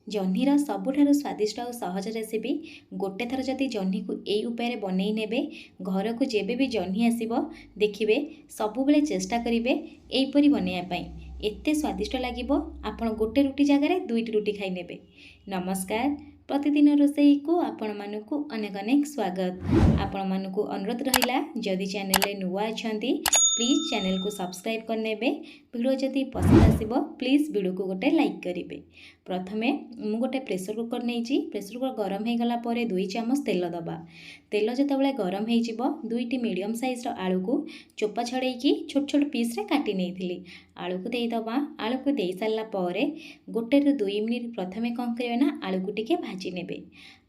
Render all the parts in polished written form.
जह्नीर सबुठारु स्वादिष्ट और सहज रेसिपी गोटे थर जदि जह्नी को यही उपाय बनई नेबे घर को जेबे भी जह्नी आसीबो देखिबे सबुबले चेष्टा करिवे एहीपरि बनैया पई एते स्वादिष्ट लागिबो आपण गोटे रुटी जगार दुईटी रुटी खाई नेबे। नमस्कार, प्रतिदिन रोषेई को आपण मानकु अनेक अनेक स्वागत। आपण मानकु अनुरोध रहिला जदि चैनल रे नुआ अछंती प्लीज चैनल को सब्सक्राइब करनेबे। वीडियो जदि पसंद आसीबो प्लीज वीडियो को गोटे लाइक करिवे। प्रथमे मु गोटे प्रेसर कुकर नहीं प्रेसर कुकर गरम हो गला परे 2 चामच तेल दबा। तेल जितेबाला गरम हो दुईटी मीडियम साइज आलू को चोपा छड़ेकी छोट छोट पीस रे काटी नहीं आलू को देदबा। आलू को दे सारा पर गोटे रु 2 मिनिट प्रथमे कौन करेंगे ना आलू को टिके भाजी नेबे।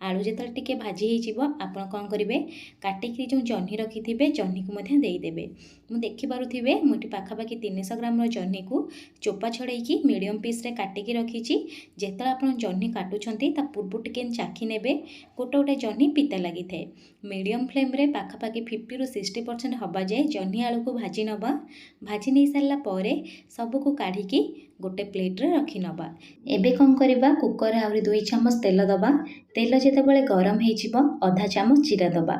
आलू जिते टिके भाजी होपन कौन करेंगे काटिकी जो जह्नी रखिथे जह्नी को देदेवे। मु देखिपे मुझे पाखापाखि 300 ग्राम जह्नी को चोपा छड़ेकी मीडियम पीस रे काटिकी रखी। जेतला आपण जह्नी काटुछंती ता पूर्व टिके चाखी नेबे। गोटे गोटे जह्नी पिता लगी थाए। मीडियम फ्लेम रे पाखापाखि 50 रु 60% हवा जाए जह्नी आलू को भाजी नबा। भाजी नहीं सारा पर सबको काढ़ी गोटे प्लेट रे रखी नबा। एबे कौन करबा कुकर आउरी 2 चामच तेल दबा। तेल जितेबाला गरम हो आधा चामच जीरा दबा।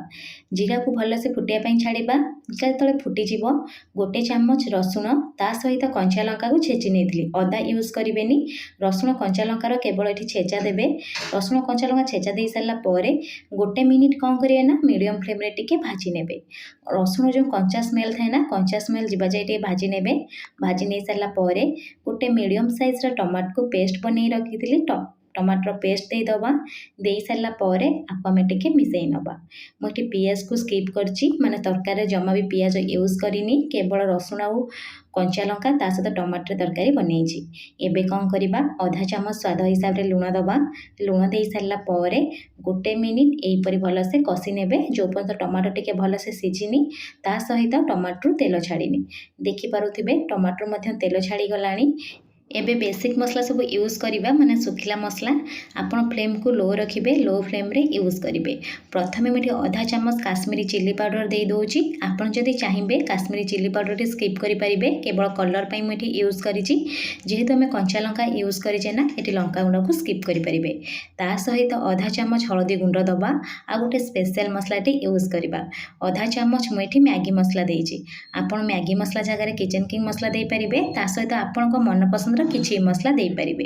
जीरा को भलसे फुटिया पाई छाड़िबा। जिते फुटिजिब गोटे चामच रसुण ता सहित कंचा लंका को छेची नेथिली। अदा यूज करेनि रसुण कंचा लंकार केवल ये छेचा देबे। रसुण कंचा लंका छेचा दे सारा पर गोटे मिनिट कौन करिए ना मीडियम फ्लेम रे टिके भाजी नेबे। रसुण जो कंचा स्मेल थाए ना कंचा स्मेल जीवा जाए टिके भाजी नेबे। भाजी नहीं सारा पर गोटे मीडियम साइज टमाटो को पेस्ट बन रखी टमाटर पेस्ट देदबा। दे सारा पर आपको आम टे मिसई नवा। मुझे पियाज को स्किप करची माने तरकारी जमा भी पियाज यूज करिनी केवल रसुण आउ कंचा लंका ता सहित टमाटर तरकारी बनईची। एबे कौन करबा आधा चामच स्वाद हिसाब रे लुण दबा। लुण दे सारा पर गोटे मिनिट एहीपरि भलसे कषि नेबे जो पर्यंत टमाटर टिके भलसे सिझिनी ता सहित टमाटर तेल छाड़िनी। देखि पारुथिबे टमाटर मध्य तेल छाड़ी गलानी। एबे बेसिक मसला सब यूज करिबा माने सुखिला मसला आपण फ्लेम को लो रखिबे। लो फ्लेम रे यूज करिबे। प्रथमे मुझे आधा चामच काश्मीरी चिली पाउडर दे दोची। आपण जदि चाहिबे काश्मीरी चिली पाउडर टी स्किप करि परिबे केवल कलर पई मुझे यूज करिची। जेहेतु हमें कंचा लंका यूज करिचे ना एटी लंका गुंड को स्किप करि परिबे। ता सहित आधा चामच हळदी गुंड दबा आ गोटे स्पेशल मसला टी यूज करिबा। आधा चामच मुझे मैगी मसला देइची। आपण मैगी मसला जगह किचन किंग मसला दे परिबे। ता सहित आपण को मन पसंद किछि मसला दे परिबे।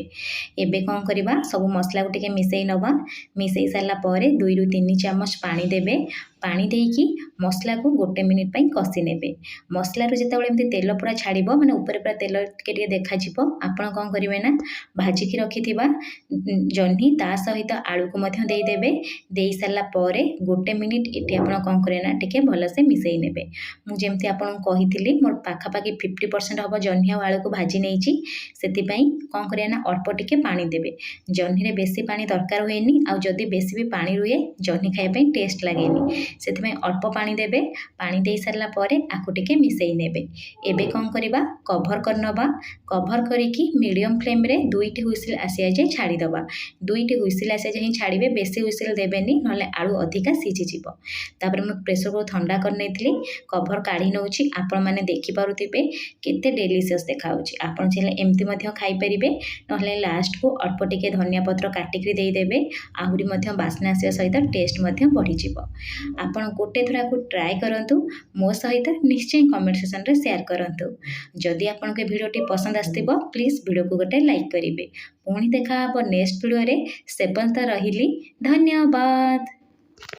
एबे कौन करबा सब मसला को टिके मिसई नबा। मिसई सारा पर 2 रु 3 चामच पानी देबे। पानी देकी मसला को गोटे मिनिट पई कषि नेबे। मसला रो जेतेबेले एमती तेल पूरा छाड़िबो माने ऊपर पूरा तेल टिके देखा जिवो आपण कौन करिवे ना भाजी की रखिथिबा जह्नी ता सहित आलू को मध्य दे देबे। दे सारा पर गोटे मिनिट एटी आपण कौन करे ना टिके भलसे मिसई नेबे। मु जेमती आपण कहिथिली मोर पाखापाखि 50% हबो जह्नी आ आलू को भाजी नेइची। सेतिपाई कौन करिया ना अल्प टिके पानी देबे। जह्नी रे बेसी पानी दरकार होएनी आ जदि बेसी भी पानी रुए जह्नी खाଇବା ପାଇଁ टेस्ट लागेनी। सेतिपाई अल्प पानी देबे। पानी दे सारा पर आकु टिके मिसई नेबे। एबे कौन करबा कभर करनबा। कभर करिकी मीडियम फ्लेम रे 2टी हुइसिल आसिया जाय छाड़ी दबा। 2टी हुइसिल आसिया जाय छाड़िबे बेसी हुइसिल देबेनी नले आलू अधिका सिझि जिवो। तापर मु प्रेशर को ठंडा कर नेथिली कभर काढी नउची। आपण माने देखि पारुथिबे केते डेलिशियस देखा होची। आपण चले एमती मध्य खाई परिबे नले लास्ट को अल्प टिके धनिया पत्र काटिकी दे देबे। आहुरी मध्य बास्ना आसिया सहित टेस्ट मध्य बढ़ी जिवो। आपण गोटे थरा को ट्राई करंतु मो सहित निश्चय कमेंट सेक्शन रे शेयर करंतु। जदि आपण के वीडियो टी पसंद आस्तिबो प्लीज वीडियो को गोटे लाइक करिवे। पुणी देखा हबो नेक्स्ट वीडियो रे। से पर्यंत रहिली धन्यवाद।